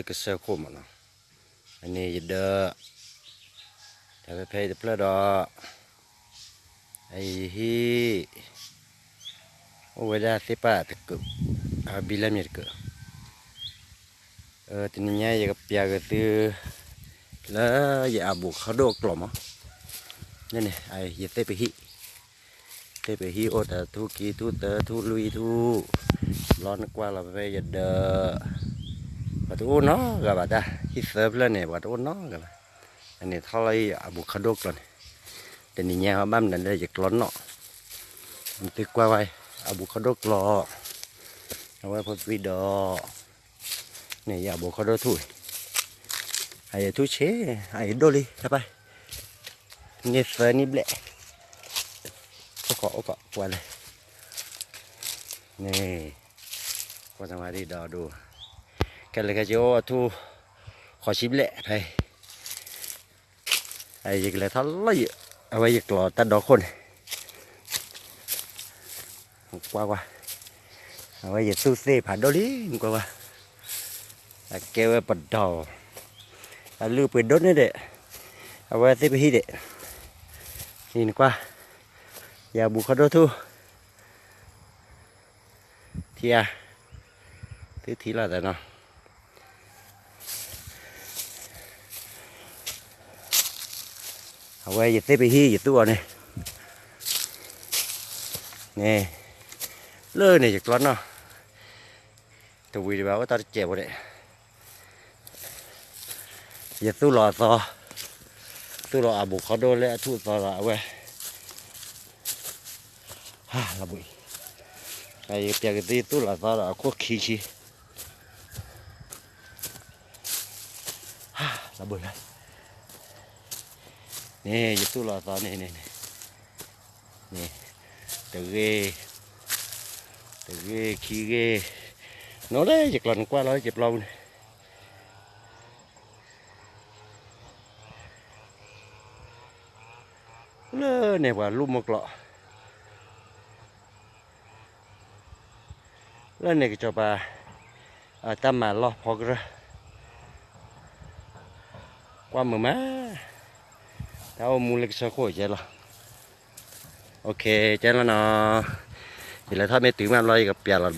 cái sơ khô mà nó anh này giờ đỡ để phải được đó ai hi ôi đã tiếp à được à bila mir ke tininya ya pia gitu lah ya abu khado klom ini nih ai ya TPI ô tờ thu ký thu tờ thu lui thu lon qua là về giờ đờ và thu nó gặp bà ta khi sớm lên này và thu nó gặp anh này thao lấy abu khado rồi để nhìn nhà họ băm đến đây giật lon nọ mình tự qua vai abu khado lọเอาไว้พอวิดอเนี่ยอย่าบอกเขาด้วยถุยไอ้ทุเชไอ้โดลีทำไปเนี่ยเสือนี่แหละโอ้ก็กวนเลยนี่ก็จะมาดีดอดูกันเลยก็จะว่าทุขอชิมแหละไปไอ้ยิงเลยทั้งเลยเอาไว้ยิงหล่อตัดดอกคนกว่าเอาไว้สู้เซ่ผ่านโดลีกว่าเกลือปัดดอลือไปดดนี่เด็เอาไว้เซ่ไปฮีเด็นี่กว่าอย่าบุกเขาดูทุเทียทีละแต่เนาะเอาไว้อย่าเซ่ไปฮีอย่าตัวนี่นี่เลื่อนนี่จากร้อนเนาะตัววีดีโอว่าตาเจ็บหมดเลยอย่าสู้รอซอสู้รออาบุเขาโดนเลยทุซอละเว้ยฮ่าละบุยไอ้เปียกตีตู้ละซอละควกขี้ชีฮ่าละบุยเลยนี่อย่าสู้รอซอนี่ตัวเกขี้เกnó đấy giật lần qua nó chụp lâu này lơ này và lùm một lọ lên này cho bà tâm mà lo phò ra qua mờ má tao mua lịch sơ khổ chơi lo ok chơi nó thì là thôi mấy tiếng mà lo gặp bè là